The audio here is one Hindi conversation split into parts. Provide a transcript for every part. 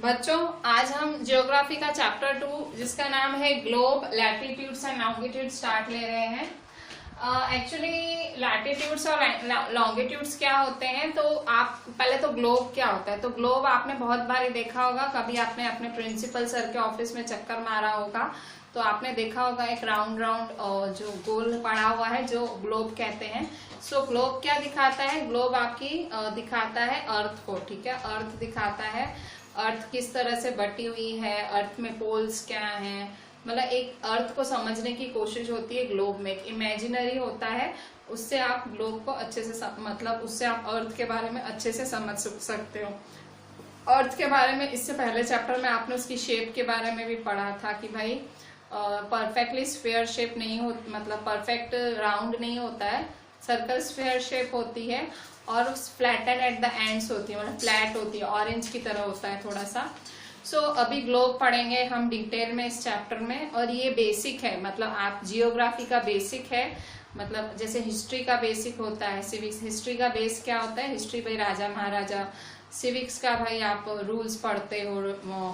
बच्चों, आज हम जियोग्राफी का चैप्टर 2 जिसका नाम है globe, latitudes and longitudes start ले रहे हैं। एक्चुअली लैटिट्यूड्स और लॉन्गिट्यूड्स क्या होते हैं, तो आप पहले तो ग्लोब क्या होता है। तो ग्लोब आपने बहुत बार देखा होगा, कभी आपने अपने प्रिंसिपल सर के ऑफिस में चक्कर मारा होगा तो आपने देखा होगा एक राउंड राउंड जो गोल पड़ा हुआ है जो ग्लोब कहते हैं। सो ग्लोब क्या दिखाता है? ग्लोब आपकी दिखाता है अर्थ को, ठीक है। अर्थ दिखाता है, अर्थ किस तरह से बटी हुई है, अर्थ में पोल्स क्या हैं, मतलब एक अर्थ को समझने की कोशिश होती है ग्लोब में। एक इमेजिनरी होता है, उससे आप ग्लोब को अच्छे से मतलब उससे आप अर्थ के बारे में अच्छे से समझ सकते हो। अर्थ के बारे में इससे पहले चैप्टर में आपने उसकी शेप के बारे में भी पढ़ा था कि भाई परफेक्टली स्फेयर शेप नहीं हो, मतलब परफेक्ट राउंड नहीं होता है, सर्कल स्फेयर शेप होती है और फ्लैटेड एट द एंड्स होती है, मतलब फ्लैट होती है, ऑरेंज की तरह होता है थोड़ा सा। सो अभी ग्लोब पढ़ेंगे हम डिटेल में इस चैप्टर में, और ये बेसिक है, मतलब आप जियोग्राफी का बेसिक है, मतलब जैसे हिस्ट्री का बेसिक होता है, सिविक्स। हिस्ट्री का बेस क्या होता है? हिस्ट्री भाई राजा महाराजा। सिविक्स का भाई आप रूल्स पढ़ते हो,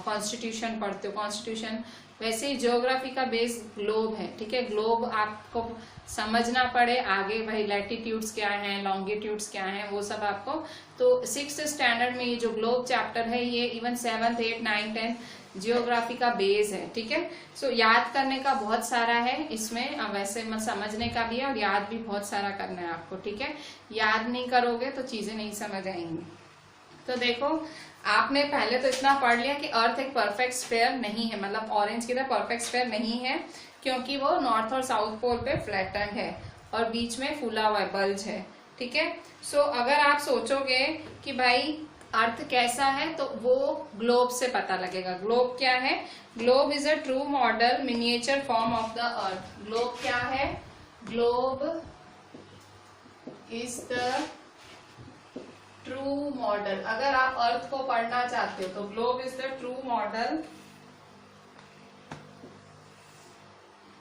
कॉन्स्टिट्यूशन पढ़ते हो, कॉन्स्टिट्यूशन। वैसे ही ज्योग्राफी का बेस ग्लोब है, ठीक है। ग्लोब आपको समझना पड़े आगे, भाई लैटिट्यूड्स क्या हैं, लॉन्गिट्यूड्स क्या हैं, वो सब आपको। तो 6th स्टैंडर्ड में ये जो ग्लोब चैप्टर है, ये even 7th 8th 9th 10th geography का बेस है, ठीक है। सो याद करने का बहुत सारा है इसमें, वैसे समझने का भी है और याद भी बहुत सारा करना है आपको, ठीक है। याद नहीं करोगे तो चीजें नहीं समझ आएंगी। तो देखो, आपने पहले तो इतना पढ़ लिया कि अर्थ एक परफेक्ट स्फेयर नहीं है, मतलब ऑरेंज की तरह परफेक्ट स्फेयर नहीं है, क्योंकि वो नॉर्थ और साउथ पोल पे फ्लैटेंड है और बीच में फूला हुआ है, बल्ज है, ठीक है। सो अगर आप सोचोगे कि भाई अर्थ कैसा है, तो वो ग्लोब से पता लगेगा। ग्लोब क्या है? Globe is a true model miniature form of the earth. Globe क्या है? Globe is the true model. अगर आप अर्थ को पढ़ना चाहते हो तो globe is the true model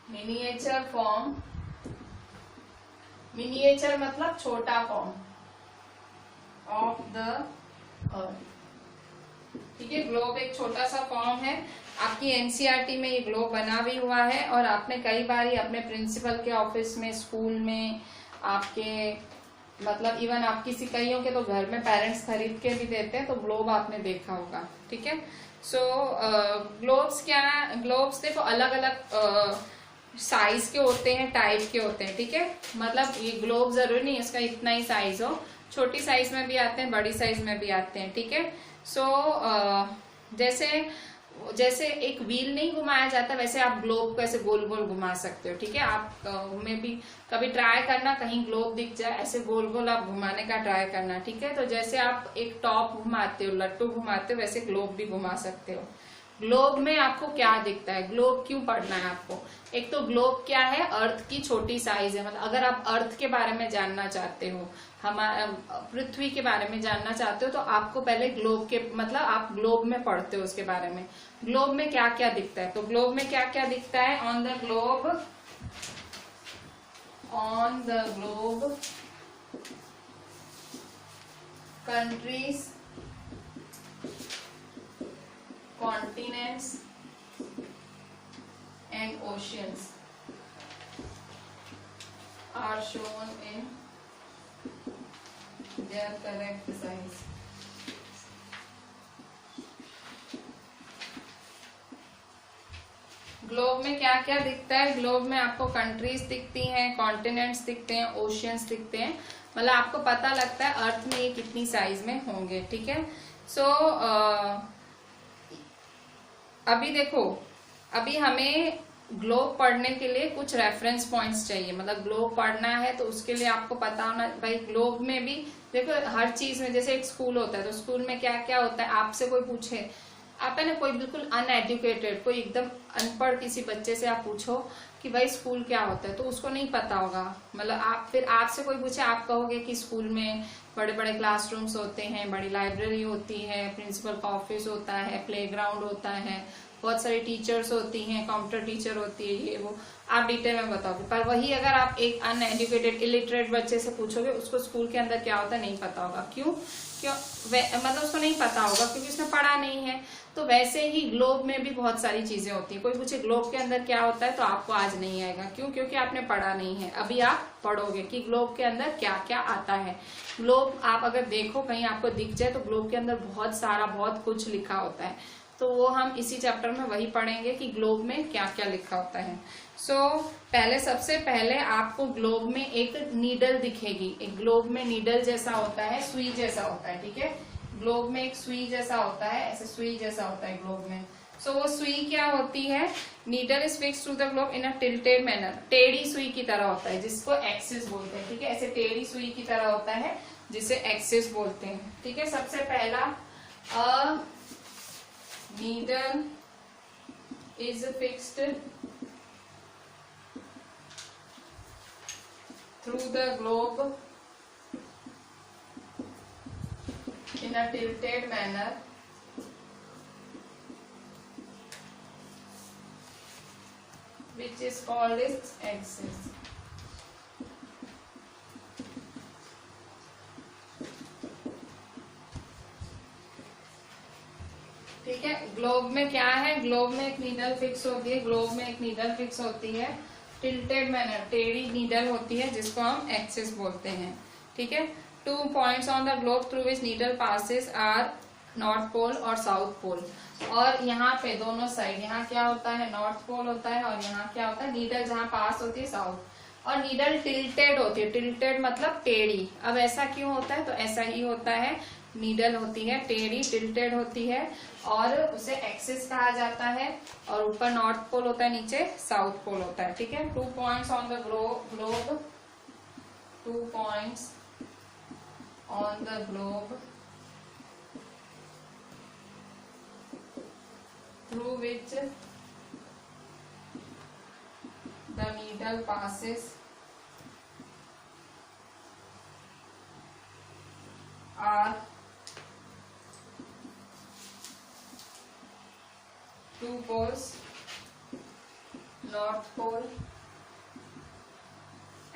miniature form. Miniature मतलब छोटा फॉर्म ऑफ द अर्थ, ठीक है। ग्लोब एक छोटा सा फॉर्म है। आपकी एनसीईआरटी में ये ग्लोब बना भी हुआ है और आपने कई बार ही अपने प्रिंसिपल के ऑफिस में, स्कूल में, आपके मतलब इवन आपकी कईयों के तो घर में पेरेंट्स खरीद के भी देते हैं, तो ग्लोब आपने देखा होगा, ठीक है। सो ग्लोब्स क्या है? ग्लोब्स देखो अलग अलग साइज के होते हैं, टाइप के होते हैं, ठीक है। मतलब ये ग्लोब जरूरी नहीं इसका इतना ही साइज हो, छोटी साइज में भी आते हैं, बड़ी साइज में भी आते हैं, ठीक है। सो जैसे एक व्हील नहीं घुमाया जाता, वैसे आप ग्लोब को ऐसे गोल गोल घुमा सकते हो, ठीक है। आप में भी कभी ट्राई करना, कहीं ग्लोब दिख जाए, ऐसे गोल गोल आप घुमाने का ट्राई करना, ठीक है। तो जैसे आप एक टॉप घुमाते हो, लट्टू घुमाते हो, वैसे ग्लोब भी घुमा सकते हो। ग्लोब में आपको क्या दिखता है? ग्लोब क्यों पढ़ना है आपको? एक तो ग्लोब क्या है? अर्थ की छोटी साइज है, मतलब अगर आप अर्थ के बारे में जानना चाहते हो, हमारा पृथ्वी के बारे में जानना चाहते हो, तो आपको पहले ग्लोब के, मतलब आप ग्लोब में पढ़ते हो उसके बारे में। ग्लोब में क्या क्या दिखता है? तो ग्लोब में क्या क्या दिखता है? On the globe countries, continents and oceans are shown in their correct size. Globe में क्या क्या दिखता है? ग्लोब में आपको कंट्रीज दिखती हैं, कॉन्टिनेंट्स दिखते हैं, ओशियंस दिखते हैं, मतलब आपको पता लगता है अर्थ में ये कितनी साइज में होंगे, ठीक है। सो अभी देखो, अभी हमें ग्लोब पढ़ने के लिए कुछ रेफरेंस पॉइंट्स चाहिए, मतलब ग्लोब पढ़ना है तो उसके लिए आपको पता होना भाई। ग्लोब में भी देखो हर चीज में, जैसे एक स्कूल होता है तो स्कूल में क्या क्या होता है, आपसे कोई पूछे, आप है ना, कोई बिल्कुल अनएडुकेटेड, कोई एकदम अनपढ़ किसी बच्चे से आप पूछो कि भाई स्कूल क्या होता है, तो उसको नहीं पता होगा। मतलब आप फिर आपसे कोई पूछे, आप कहोगे कि स्कूल में बड़े बड़े क्लासरूम्स होते हैं, बड़ी लाइब्रेरी होती है, प्रिंसिपल का ऑफिस होता है, प्लेग्राउंड होता है, बहुत सारी टीचर्स होती हैं, कंप्यूटर टीचर होती है, ये वो आप डिटेल में बताओगे। पर वही अगर आप एक अनएडुकेटेड इलिटरेट बच्चे से पूछोगे, उसको स्कूल के अंदर क्या होता है नहीं पता होगा। क्यों? मतलब उसको नहीं पता होगा क्योंकि उसने पढ़ा नहीं है। तो वैसे ही ग्लोब में भी बहुत सारी चीजें होती है। कोई पूछे ग्लोब के अंदर क्या होता है तो आपको आज नहीं आएगा। क्यों? क्योंकि आपने पढ़ा नहीं है। अभी आप पढ़ोगे कि ग्लोब के अंदर क्या क्या आता है। ग्लोब आप अगर देखो कहीं आपको दिख जाए तो ग्लोब के अंदर बहुत सारा बहुत कुछ लिखा होता है। तो वो हम इसी चैप्टर में वही पढ़ेंगे कि ग्लोब में क्या क्या लिखा होता है। सबसे पहले आपको ग्लोब में एक नीडल दिखेगी। एक ग्लोब में नीडल जैसा होता है, सुई जैसा होता है, ठीक है। ग्लोब में एक सुई जैसा होता है, ऐसे सुई जैसा होता है ग्लोब में। वो सुई क्या होती है? Needle is fixed to the globe in a tilted manner. टेढ़ी सुई की तरह होता है जिसको एक्सिस बोलते हैं, ठीक है। ऐसे टेढ़ी सुई की तरह होता है जिसे एक्सिस बोलते हैं, ठीक है। सबसे पहला needle is fixed through the globe in a tilted manner which is called its axis. ठीक है। ग्लोब में क्या है? ग्लोब में एक नीडल फिक्स होती है। ग्लोब में एक नीडल फिक्स होती है टिल्टेड मैनर, टेढ़ी नीडल होती है जिसको हम एक्सिस बोलते हैं, ठीक है। 2 points on the globe through which needle passes are north pole और साउथ पोल। और यहाँ पे दोनों साइड, यहाँ क्या होता है? नॉर्थ पोल होता है और यहाँ क्या होता है? नीडल जहाँ पास होती है साउथ। और नीडल टिल्टेड होती है। टिल्टेड मतलब टेढ़ी। अब ऐसा क्यों होता है? तो ऐसा ही होता है। नीडल होती है टेढ़ी, टिल्टेड होती है और उसे एक्सिस कहा जाता है। और ऊपर नॉर्थ पोल होता है, नीचे साउथ पोल होता है, ठीक है। 2 points on the globe 2 points on the globe through which the needle passes are 2 poles, north pole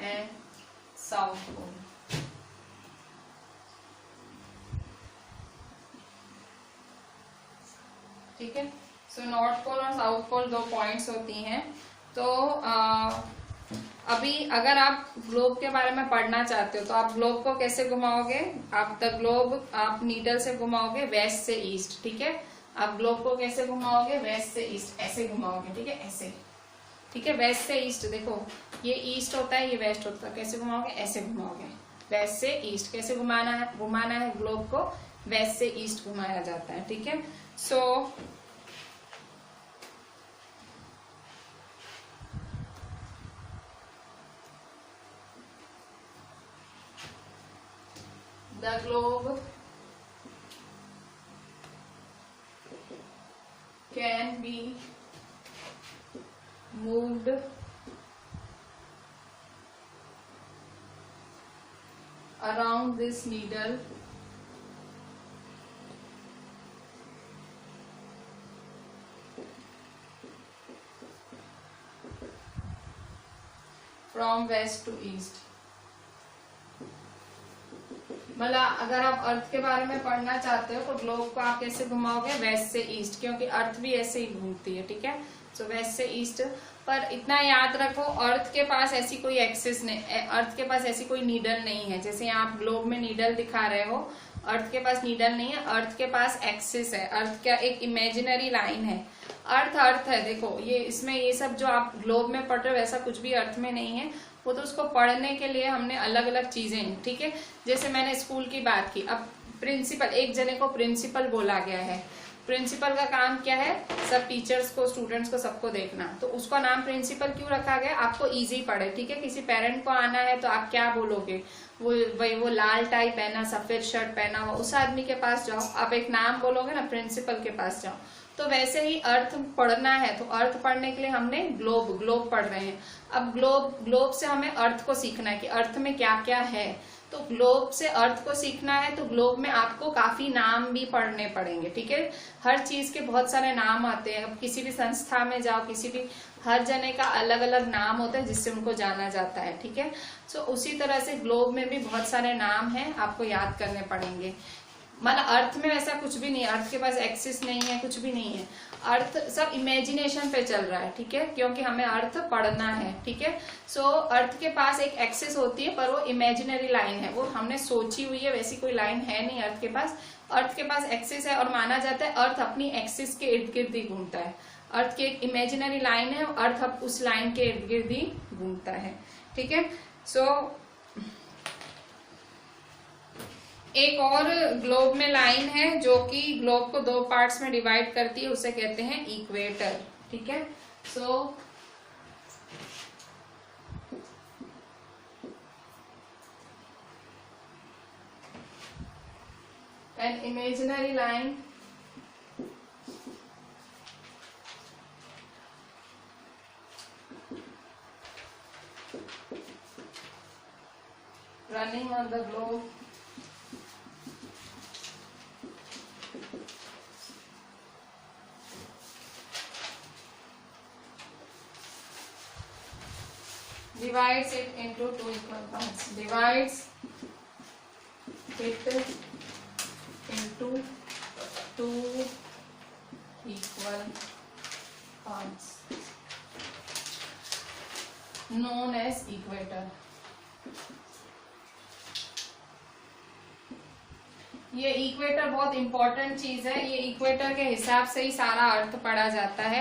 and south pole। ठीक है। नॉर्थ पोल और साउथ पोल 2 पॉइंट्स होती हैं। तो अभी अगर आप ग्लोब के बारे में पढ़ना चाहते हो तो आप ग्लोब को कैसे घुमाओगे? आप नीडल से घुमाओगे वेस्ट से ईस्ट, ठीक है। आप ग्लोब को कैसे घुमाओगे? वेस्ट से ईस्ट, ऐसे घुमाओगे, ठीक है, ऐसे, ठीक है। वेस्ट से ईस्ट, देखो ये ईस्ट होता है, ये वेस्ट होता है। कैसे घुमाओगे? ऐसे घुमाओगे, वेस्ट से ईस्ट। कैसे घुमाना है ग्लोब को? वेस्ट से ईस्ट घुमाया जाता है, ठीक है। The globe can be moved around this needle from west to east। मतलब अगर आप अर्थ के बारे में पढ़ना चाहते हो तो ग्लोब को आप कैसे घुमाओगे? वेस्ट से ईस्ट, क्योंकि अर्थ भी ऐसे ही घूमती है, ठीक है। वेस्ट से ईस्ट। पर इतना याद रखो, अर्थ के पास ऐसी कोई एक्सिस नहीं, अर्थ के पास ऐसी कोई नीडल नहीं है। जैसे आप ग्लोब में नीडल दिखा रहे हो, अर्थ के पास नीडल नहीं है, अर्थ के पास एक्सिस है। अर्थ का एक इमेजिनरी लाइन है। अर्थ है, देखो ये इसमें ये सब जो आप ग्लोब में पढ़ रहे हो वैसा कुछ भी अर्थ में नहीं है। वो तो उसको पढ़ने के लिए हमने अलग अलग चीजें, ठीक है। जैसे मैंने स्कूल की बात की, अब प्रिंसिपल, एक जने को प्रिंसिपल बोला गया है। प्रिंसिपल का काम क्या है? सब टीचर्स को, स्टूडेंट्स को, सबको देखना। तो उसका नाम प्रिंसिपल क्यों रखा गया? आपको इजी पड़े, ठीक है। किसी पेरेंट को आना है तो आप क्या बोलोगे? वो लाल टाई पहना, सफेद शर्ट पहना हुआ, उस आदमी के पास जाओ, आप एक नाम बोलोगे ना, प्रिंसिपल के पास जाओ। तो वैसे ही अर्थ पढ़ना है तो अर्थ पढ़ने के लिए हमने ग्लोब पढ़ रहे हैं। अब ग्लोब से हमें अर्थ को सीखना है कि अर्थ में क्या क्या है। तो ग्लोब से अर्थ को सीखना है तो ग्लोब में आपको काफी नाम भी पढ़ने पड़ेंगे, ठीक है। हर चीज के बहुत सारे नाम आते हैं। अब किसी भी संस्था में जाओ, किसी भी, हर जने का अलग अलग नाम होता है जिससे उनको जाना जाता है, ठीक है। उसी तरह से ग्लोब में भी बहुत सारे नाम हैं, आपको याद करने पड़ेंगे। मतलब अर्थ में वैसा कुछ भी नहीं है, अर्थ के पास एक्सिस नहीं है, कुछ भी नहीं है, अर्थ सब इमेजिनेशन पे चल रहा है, ठीक है, क्योंकि हमें अर्थ पढ़ना है, ठीक है। सो अर्थ के पास एक एक्सिस होती है, पर वो इमेजिनरी लाइन है, वो हमने सोची हुई है, वैसी कोई लाइन है नहीं अर्थ के पास। अर्थ के पास एक्सिस है और माना जाता है अर्थ अपनी एक्सिस के इर्द गिर्द ही घूमता है। अर्थ की एक इमेजिनरी लाइन है, अर्थ अब उस लाइन के इर्द गिर्द ही घूमता है, ठीक है। सो एक और ग्लोब में लाइन है जो कि ग्लोब को 2 पार्ट्स में डिवाइड करती है, उसे कहते हैं इक्वेटर, ठीक है। So an imaginary line running on the globe divides it into 2 equal parts, divides it into 2 equal parts known as equator। ये इक्वेटर बहुत इंपॉर्टेंट चीज है, ये इक्वेटर के हिसाब से ही सारा अर्थ पढ़ा जाता है।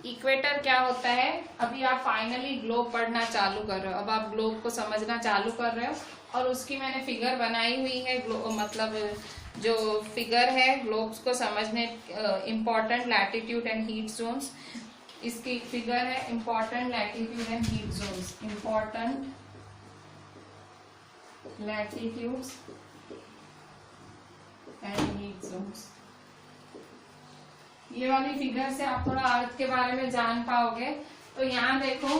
इक्वेटर क्या होता है, अभी आप फाइनली ग्लोब पढ़ना चालू कर रहे हो, अब आप ग्लोब को समझना चालू कर रहे हो और उसकी मैंने फिगर बनाई हुई है, मतलब जो फिगर है ग्लोब्स को समझने important latitude and heat zones, इसकी फिगर है important latitude and heat zones, important latitudes and heat zones. ये वाली फिगर से आप थोड़ा अर्थ के बारे में जान पाओगे। तो यहाँ देखो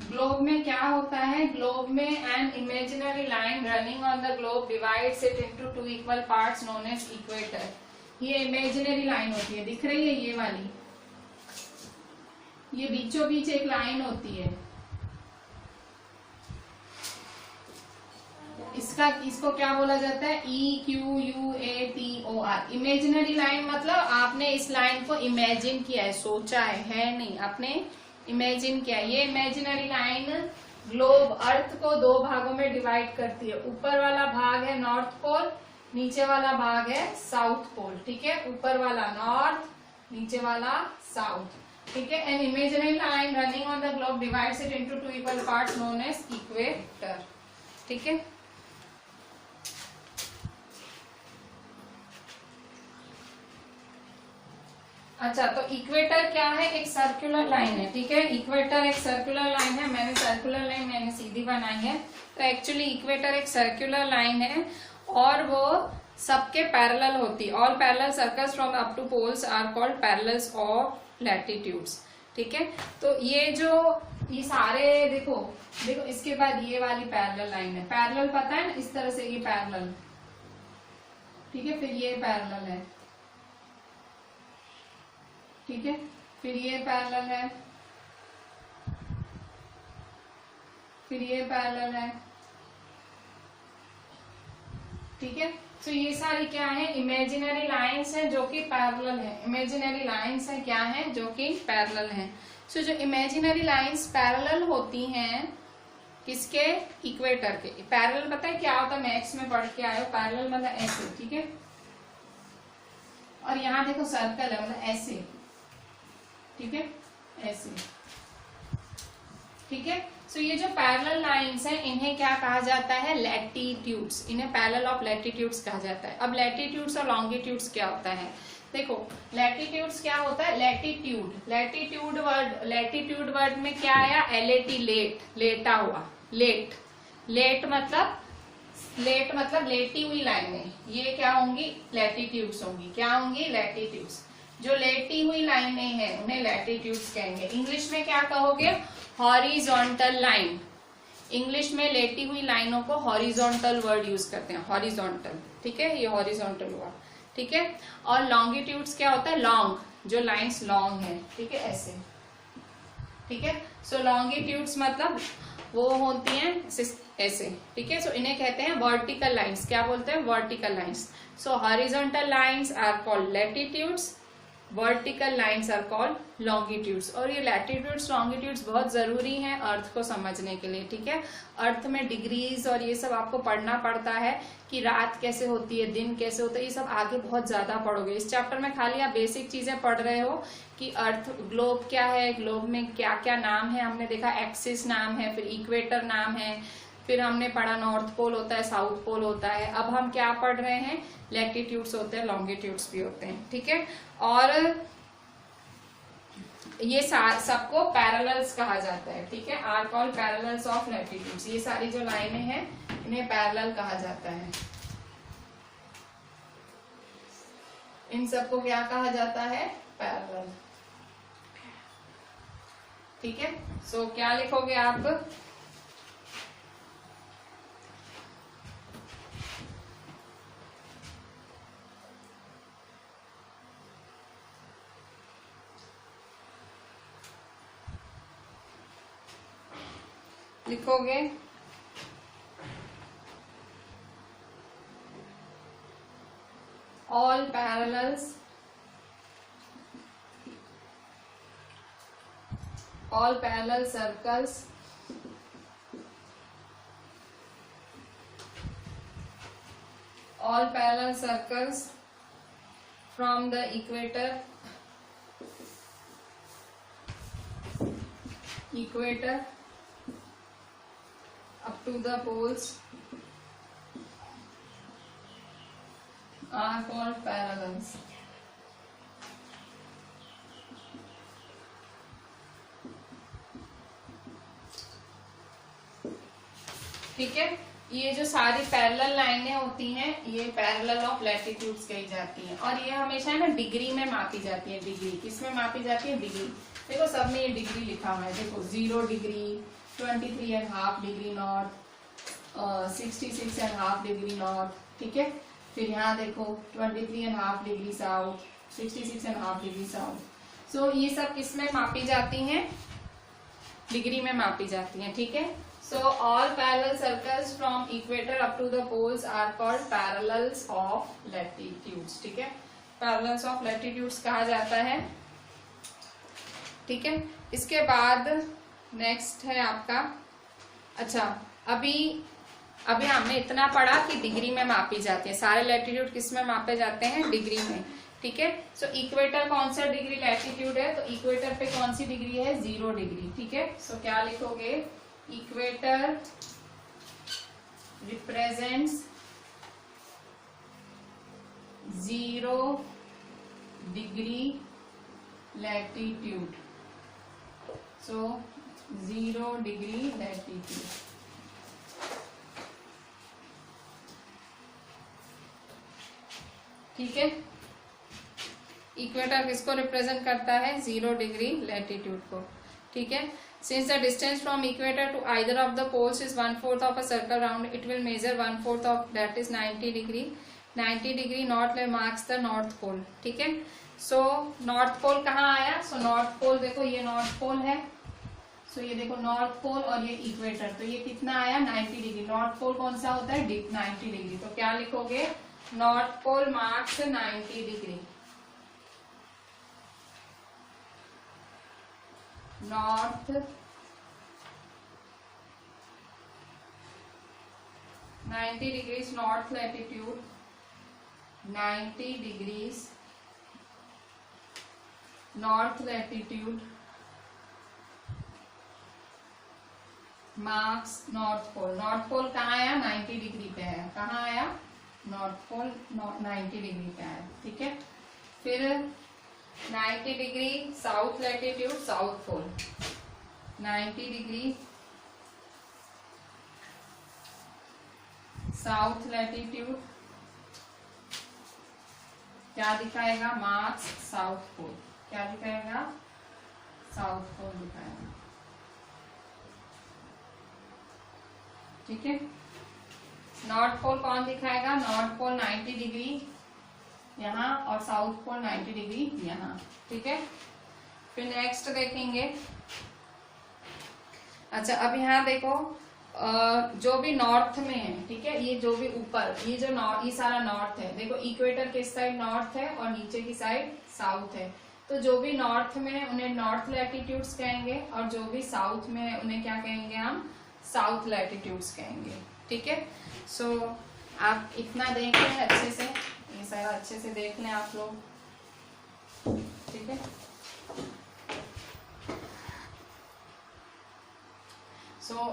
ग्लोब में क्या होता है, ग्लोब में an imaginary line running on the globe divides it into 2 equal parts known as equator. ये इमेजिनरी लाइन होती है, दिख रही है ये वाली, ये बीचों बीच एक लाइन होती है, इसको क्या बोला जाता है, EQUATOR। इमेजिनरी लाइन मतलब आपने इस लाइन को इमेजिन किया है, सोचा है नहीं, आपने इमेजिन किया। ये इमेजिनरी लाइन ग्लोब अर्थ को 2 भागों में डिवाइड करती है, ऊपर वाला भाग है नॉर्थ पोल, नीचे वाला भाग है साउथ पोल, ठीक है, ऊपर वाला नॉर्थ, नीचे वाला साउथ, ठीक है। An imaginary line running on the globe divides it into 2 equal parts known as equator, ठीक है। अच्छा, तो इक्वेटर क्या है, एक सर्कुलर लाइन है, ठीक है, इक्वेटर एक सर्कुलर लाइन है, मैंने सर्कुलर लाइन मैंने सीधी बनाई है। तो एक्चुअली इक्वेटर एक सर्कुलर लाइन है और वो सबके पैरेलल होती है। All parallel circles from up to poles are called parallels of latitudes, ठीक है। तो ये सारे देखो इसके बाद ये वाली पैरेलल लाइन है, पैरेलल पता है ना, इस तरह से ये पैरेलल, ठीक है, फिर ये पैरेलल है, ठीक है, फिर ये पैरेलल है, फिर ये पैरेलल है, ठीक है। तो ये सारी क्या है, इमेजिनरी लाइंस हैं जो कि पैरेलल है, इमेजिनरी लाइंस हैं क्या हैं, जो कि पैरेलल हैं। सो जो इमेजिनरी लाइंस पैरेलल होती हैं किसके, इक्वेटर के। पैरेलल पता है क्या होता है, मैथ्स में पढ़ के आए हो, पैरेलल मतलब ऐसे, ठीक है, और यहाँ देखो सर्कल है मतलब ऐसे, ठीक है, ऐसे, ठीक है। सो ये जो पैरेलल लाइंस हैं इन्हें क्या कहा जाता है, लैटिट्यूड्स, इन्हें पैरेलल ऑफ लैटिट्यूड्स कहा जाता है। अब लैटिट्यूड्स और लॉन्गिट्यूड्स क्या होता है, देखो लैटिट्यूड्स क्या होता है, लैटिट्यूड वर्ड में क्या आया, LAT, लेट, लेटा हुआ, लेट मतलब लेटी हुई लाइनें, ये क्या होंगी, लैटिट्यूड्स होंगी, क्या होंगी, लैटिट्यूड्स। जो लेटी हुई लाइनें हैं उन्हें लैटिट्यूड्स कहेंगे। इंग्लिश में क्या कहोगे, हॉरिजॉन्टल लाइन, इंग्लिश में लेटी हुई लाइनों को हॉरिजॉन्टल वर्ड यूज करते हैं, हॉरिजॉन्टल, ठीक है, ये हॉरिजॉन्टल हुआ, ठीक है। और लॉन्गिट्यूड्स क्या होता है, लॉन्ग, जो लाइंस लॉन्ग है, ठीक है, ऐसे, ठीक है। सो लॉन्गिट्यूड्स मतलब वो होती हैं ऐसे, ठीक है। सो इन्हें कहते हैं वर्टिकल लाइंस। क्या बोलते हैं? Vertical lines. So horizontal lines are called latitudes, vertical lines are called longitudes. और ये लैटिट्यूड्स लॉन्गिट्यूड्स बहुत जरूरी हैं अर्थ को समझने के लिए, ठीक है। अर्थ में डिग्रीज और ये सब आपको पढ़ना पड़ता है कि रात कैसे होती है, दिन कैसे होता है, ये सब आगे बहुत ज्यादा पढ़ोगे। इस चैप्टर में खाली आप बेसिक चीजें पढ़ रहे हो कि अर्थ, ग्लोब क्या है, ग्लोब में क्या क्या नाम है। हमने देखा एक्सिस नाम है, फिर इक्वेटर नाम है, फिर हमने पढ़ा नॉर्थ पोल होता है, साउथ पोल होता है। अब हम क्या पढ़ रहे हैं? लैटिट्यूड्स होते हैं, लॉन्गिट्यूड्स भी होते हैं, ठीक है। और ये सबको पैरेलल्स कहा जाता है, ठीक है। Are called parallels of latitudes. ये सारी जो लाइनें हैं इन्हें पैरेलल कहा जाता है। इन सबको क्या कहा जाता है? पैरेलल, ठीक है। सो क्या लिखोगे आप? लिखोगे all parallels circles from the equator up to the poles are called parallels. ठीक है। ये जो सारी पैरेलल लाइनें होती हैं ये पैरेलल ऑफ लैटिट्यूड्स कही जाती हैं। और ये हमेशा है ना डिग्री में मापी जाती है। डिग्री किसमें मापी जाती है? डिग्री। देखो सब में ये डिग्री लिखा हुआ है। देखो 0 degree, 23.5 degree north, 66.5 degree north, ठीक है। फिर यहाँ देखो 23.5 डिग्री साउथ, 66.5 डिग्री साउथ। सो ये सब किसमें मापी जाती हैं? डिग्री में मापी जाती हैं, ठीक है। So all parallel circles from equator up to the poles are called parallels of latitudes, ठीक है। पैरेलल्स ऑफ लैटिट्यूड्स कहा जाता है, ठीक है। इसके बाद नेक्स्ट है आपका, अच्छा अभी हमने इतना पढ़ा कि डिग्री में मापी जाती है। सारे लैटिट्यूड किस में मापे जाते हैं? डिग्री में, ठीक है। सो इक्वेटर कौन सा डिग्री लैटिट्यूड है? तो इक्वेटर पे कौन सी डिग्री है? 0 डिग्री, ठीक है। सो क्या लिखोगे? Equator represents 0 degree latitude. So 0 degree latitude, ठीक है। इक्वेटर किसको रिप्रेजेंट करता है? 0 डिग्री लैटिट्यूड को, ठीक है। Since the distance from equator to either of the poles is 1/4 of a circle round, it will measure 1/4 of that is 90 degree. 90 degree north marks the north pole, ठीक है। सो नॉर्थ पोल कहाँ आया? सो नॉर्थ पोल देखो ये नॉर्थ पोल है। सो ये देखो नॉर्थ पोल और ये इक्वेटर, तो ये कितना आया? 90 डिग्री। नॉर्थ पोल कौन सा होता है? 90 डिग्री। तो क्या लिखोगे? North pole marks 90 degree. North 90 degrees north latitude, 90 degrees north latitude marks north pole. North pole कहाँ आया? 90 डिग्री पे आया। कहाँ आया? नॉर्थ पोल 90 डिग्री पे आया, ठीक है। फिर 90 degree south latitude, south pole 90 degree south latitude क्या दिखाएगा? Marks south pole. क्या दिखाएगा? साउथ पोल दिखाएगा, ठीक है। नॉर्थ पोल कौन दिखाएगा? नॉर्थ पोल 90 डिग्री यहाँ और साउथ पोल 90 डिग्री यहाँ, ठीक है। फिर नेक्स्ट देखेंगे अच्छा, अब यहाँ देखो जो भी नॉर्थ में है, ठीक है, ये जो भी ऊपर ये जो नॉर्थ, ये सारा नॉर्थ है। देखो इक्वेटर के साइड नॉर्थ है और नीचे की साइड साउथ है। तो जो भी नॉर्थ में है उन्हें नॉर्थ लैटिट्यूड्स कहेंगे, और जो भी साउथ में है उन्हें क्या कहेंगे हम, साउथ लैटिट्यूड्स कहेंगे। ठीक है, सो आप इतना देख लें अच्छे से, ये सारा अच्छे से देख लें आप लोग। ठीक है,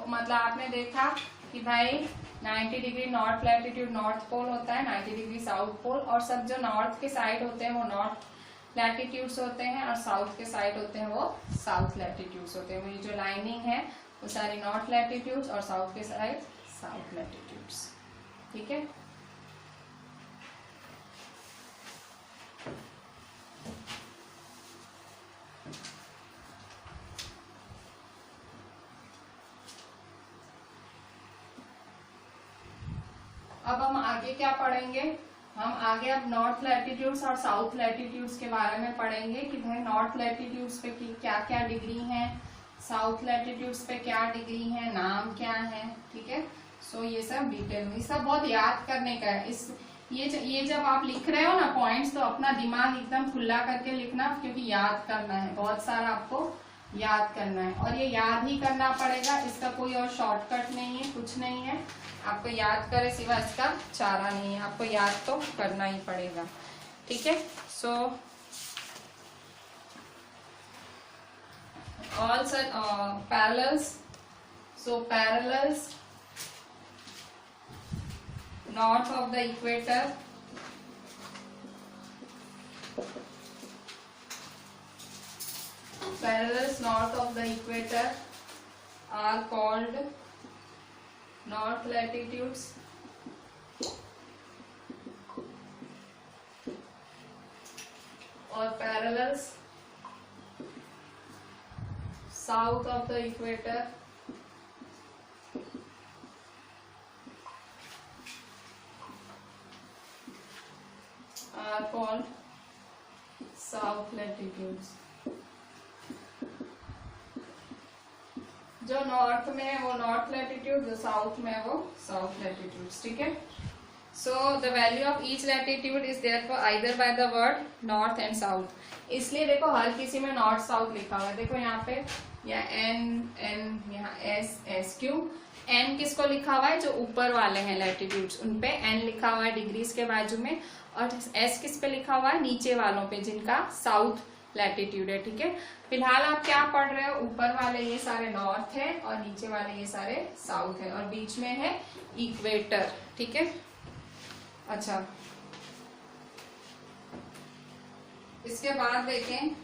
मतलब आपने देखा कि भाई 90 degree north latitude north pole होता है, 90 डिग्री साउथ पोल, और सब जो नॉर्थ के साइड होते हैं वो नॉर्थ लैटिट्यूड्स होते हैं, और साउथ के साइड होते हैं वो साउथ लैटिट्यूड्स होते हैं। वो ये जो लाइनिंग है वो सारी नॉर्थ लैटिट्यूड्स, और साउथ के साइड साउथ लैटिट्यूड्स। ठीक है, अब हम आगे क्या पढ़ेंगे, हम आगे अब नॉर्थ लैटिट्यूड्स और साउथ लैटिट्यूड्स के बारे में पढ़ेंगे कि भाई नॉर्थ लैटिट्यूड्स पे क्या क्या डिग्री हैं, साउथ लैटिट्यूड्स पे क्या डिग्री है, नाम क्या है। ठीक है, सो ये सब डिटेल में, ये सब बहुत याद करने का है। ये जब आप लिख रहे हो ना पॉइंट्स, तो अपना दिमाग एकदम खुला करके लिखना, क्योंकि याद करना है, बहुत सारा आपको याद करना है, और ये याद ही करना पड़ेगा, इसका कोई और शॉर्टकट नहीं है, कुछ नहीं है। आपको याद करे सिवा इसका चारा नहीं है, आपको याद तो करना ही पड़ेगा। ठीक है, so all parallels, so parallels north of the equator, parallels north of the equator are called north latitudes, or parallels south of the equator are called south latitudes. जो नॉर्थ में है वो नॉर्थ लैटिट्यूड, जो साउथ में है वो साउथ लैटिट्यूड्स। ठीक है, so the value of each latitude is therefore either by the word north and south. इसलिए देखो हर किसी में नॉर्थ साउथ लिखा हुआ है। देखो यहाँ पे या एन, यहाँ एस क्यों, एन किसको लिखा हुआ है, जो ऊपर वाले हैं लैटिट्यूड्स उन पे एन लिखा हुआ है डिग्रीज के बाजू में, और एस किस पे लिखा हुआ है, नीचे वालों पे जिनका साउथ लैटिट्यूड है। ठीक है, फिलहाल आप क्या पढ़ रहे हो, ऊपर वाले ये सारे नॉर्थ है और नीचे वाले ये सारे साउथ है, और बीच में है इक्वेटर। ठीक है, अच्छा इसके बाद देखें,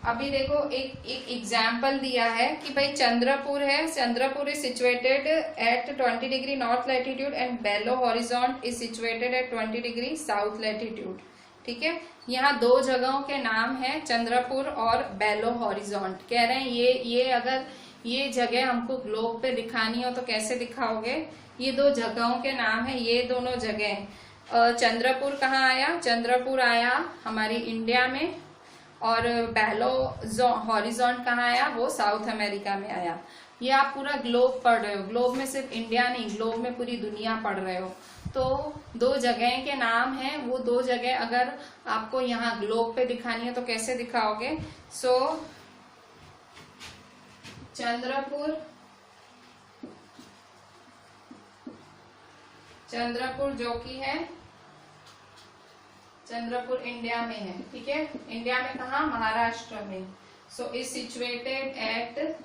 अभी देखो एक एग्जाम्पल दिया है कि भाई चंद्रपुर है, Chandrapur is situated at 20 degree north latitude and Belo Horizonte is situated at 20 degree south latitude. ठीक है, यहाँ दो जगहों के नाम है, चंद्रपुर और बेलो हॉरिजॉन्ट। कह रहे हैं ये अगर ये जगह हमको ग्लोब पे दिखानी हो तो कैसे दिखाओगे, ये दो जगहों के नाम है, ये दोनों जगह। चंद्रपुर कहाँ आया, चंद्रपुर आया हमारी इंडिया में, और बेलो हॉरिजॉन्ट कहाँ आया, वो साउथ अमेरिका में आया। ये आप पूरा ग्लोब पढ़ रहे हो, ग्लोब में सिर्फ इंडिया नहीं, ग्लोब में पूरी दुनिया पढ़ रहे हो। तो दो जगह के नाम हैं, वो दो जगह अगर आपको यहाँ ग्लोब पे दिखानी है तो कैसे दिखाओगे। सो चंद्रपुर जो कि है, चंद्रपुर इंडिया में है। ठीक है, इंडिया में कहा, महाराष्ट्र में। So is situated at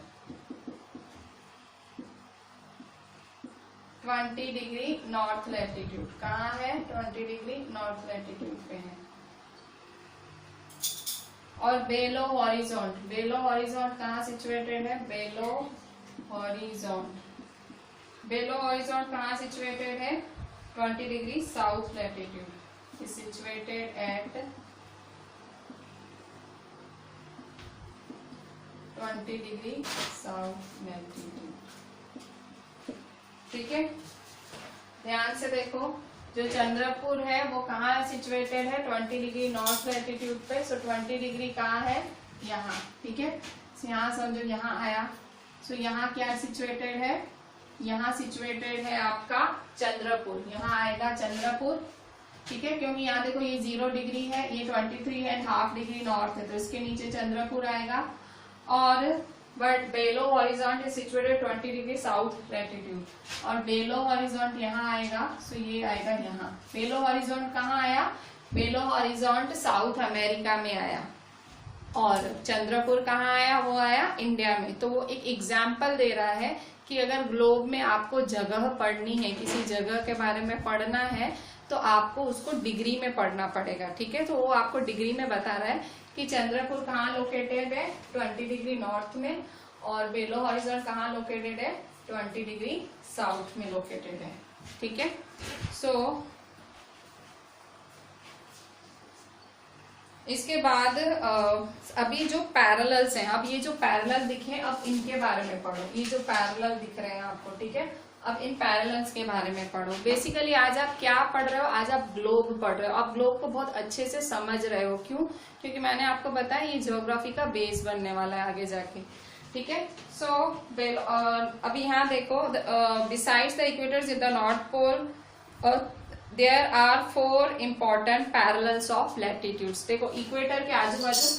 20 degree north latitude. कहाँ है, 20 डिग्री नॉर्थ लैटिट्यूड पे है। और बेलो हॉरिजॉन्ट, बेलो हॉरिजॉन्ट कहाँ सिचुएटेड है, बेलो हॉरिजॉन्ट कहाँ सिचुएटेड है, 20 degree south latitude is situated at 20 degree south latitude. ठीक है, ध्यान से देखो, जो चंद्रपुर है वो कहाँ सिचुएटेड है, 20 डिग्री नॉर्थ लैटिट्यूड पे। सो 20 डिग्री कहाँ है, यहाँ, ठीक है। यहाँ समझो यहाँ आया, सो यहाँ क्या सिचुएटेड है, यहाँ सिचुएटेड है आपका चंद्रपुर, यहाँ आएगा चंद्रपुर, ठीक है। क्योंकि यहाँ देखो ये 0 डिग्री है, ये 23.5 डिग्री नॉर्थ है, तो इसके नीचे चंद्रपुर आएगा। और but Belo Horizonte is situated 20 degree south latitude, और बेलो हॉरिजॉन्ट यहाँ आएगा, सो ये आएगा यहाँ। बेलो हॉरिजॉन्ट कहाँ आया, बेलो हॉरिजॉन्ट साउथ अमेरिका में आया, और चंद्रपुर कहाँ आया, वो आया इंडिया में। तो वो एक एग्जाम्पल दे रहा है कि अगर ग्लोब में आपको जगह पढ़नी है, किसी जगह के बारे में पढ़ना है, तो आपको उसको डिग्री में पढ़ना पड़ेगा, ठीक है। तो वो आपको डिग्री में बता रहा है कि चंद्रपुर कहाँ लोकेटेड है, 20 डिग्री नॉर्थ में, और बेलो हॉरिजॉन्ट कहाँ लोकेटेड है, 20 डिग्री साउथ में लोकेटेड है, ठीक है। सो इसके बाद अभी जो पैरेलल्स हैं, अब ये जो पैरेलल दिखे, अब इनके बारे में पढ़ो। ये जो पैरेलल दिख रहे हैं आपको, ठीक है, अब इन पैरेलल्स के बारे में पढ़ो। बेसिकली आज आप क्या पढ़ रहे हो, आज आप ग्लोब पढ़ रहे हो। आप ग्लोब को बहुत अच्छे से समझ रहे हो, क्यों, क्योंकि मैंने आपको बताया ये ज्योग्राफी का बेस बनने वाला है आगे जाके, ठीक है। सो अभी यहाँ देखो, besides the equators in the north pole there are 4 important parallels of latitudes. देखो इक्वेटर के आजू बाजू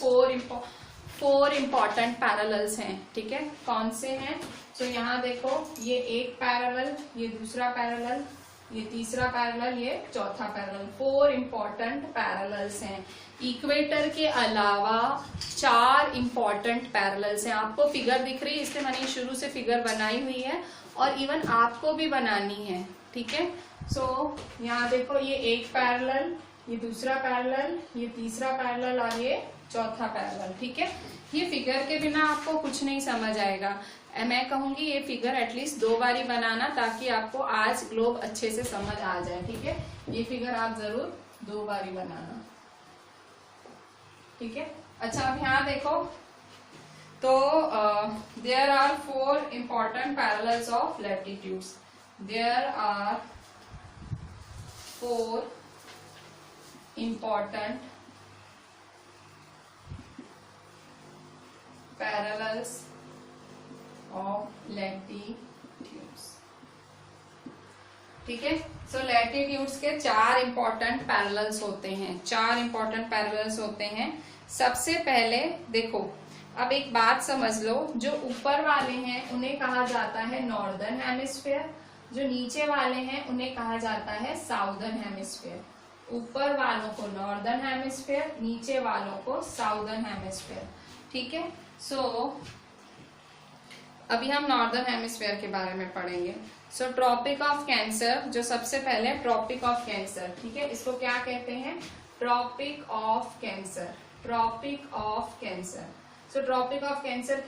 4 इम्पोर्टेंट पैरेलल्स हैं, ठीक है। कौन से हैं, तो यहाँ देखो, ये एक पैरेलल, ये दूसरा पैरेलल, ये तीसरा पैरेलल, ये चौथा पैरेलल, 4 इम्पोर्टेंट पैरेलल्स हैं। इक्वेटर के अलावा 4 इम्पोर्टेंट पैरेलल्स हैं। आपको फिगर दिख रही है, इसलिए मैंने शुरू से फिगर बनाई हुई है, और इवन आपको भी बनानी है, ठीक है। सो यहाँ देखो, ये एक पैरेलल, ये दूसरा पैरेलल, ये तीसरा पैरेलल, और ये चौथा पैरेलल, ठीक है। ये फिगर के बिना आपको कुछ नहीं समझ आएगा। मैं कहूंगी ये फिगर एटलीस्ट 2 बारी बनाना, ताकि आपको आज ग्लोब अच्छे से समझ आ जाए, ठीक है। ये फिगर आप जरूर 2 बारी बनाना, ठीक है। अच्छा, अब यहाँ देखो, तो there are 4 important parallels of latitudes. There are 4 important parallels of latitudes, ठीक है। सो लैटिट्यूड्स के 4 इम्पोर्टेंट पैरेलल्स होते हैं, 4 इम्पोर्टेंट पैरेलल्स होते हैं। सबसे पहले देखो, अब एक बात समझ लो, जो ऊपर वाले हैं उन्हें कहा जाता है नॉर्दर्न हेमिस्फीयर, जो नीचे वाले हैं उन्हें कहा जाता है साउदर्न हेमिस्फीयर। ऊपर वालों को नॉर्दर्न हेमिस्फीयर, नीचे वालों को साउदर्न हेमिस्फीयर, ठीक है। सो अभी हम नॉर्दर्न हेमिस्फीयर के बारे में पढ़ेंगे। सो ट्रॉपिक ऑफ कैंसर, जो सबसे पहले ट्रॉपिक ऑफ कैंसर, ठीक है, इसको क्या कहते हैं, tropic of Cancer, tropic of Cancer. So tropic of Cancer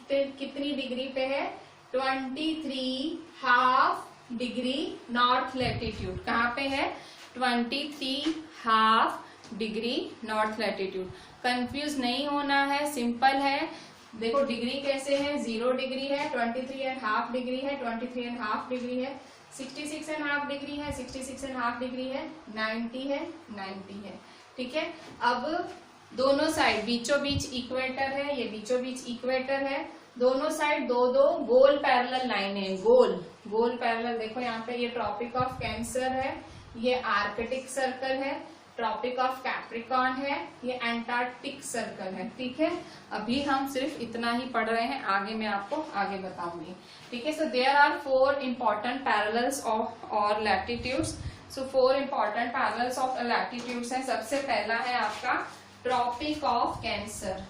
कितनी डिग्री पे है, 23.5 डिग्री नॉर्थ लैटिट्यूड। कहाँ पे है, 23.5 डिग्री नॉर्थ लैटिट्यूड। कंफ्यूज नहीं होना है, सिंपल है। देखो डिग्री कैसे है, 0 डिग्री है, 23.5 डिग्री है, 23.5 डिग्री है, 66.5 डिग्री है, 66.5 डिग्री है, 90 है, 90 है, ठीक है। अब दोनों साइड बीचों बीच इक्वेटर है, ये बीचों बीच इक्वेटर है, दोनों साइड 2-2 गोल पैरेलल लाइन है, गोल पैरेलल। देखो यहाँ पे ये ट्रॉपिक ऑफ कैंसर है, ये आर्कटिक सर्कल है, ट्रॉपिक ऑफ कैप्रिकॉर्न है, ये एंटार्क्टिक सर्कल है, ठीक है। अभी हम सिर्फ इतना ही पढ़ रहे हैं, आगे मैं आपको आगे बताऊंगी, ठीक है। So there are 4 important parallels of और latitudes. So 4 important parallels of latitudes हैं। सबसे पहला है आपका ट्रॉपिक ऑफ कैंसर।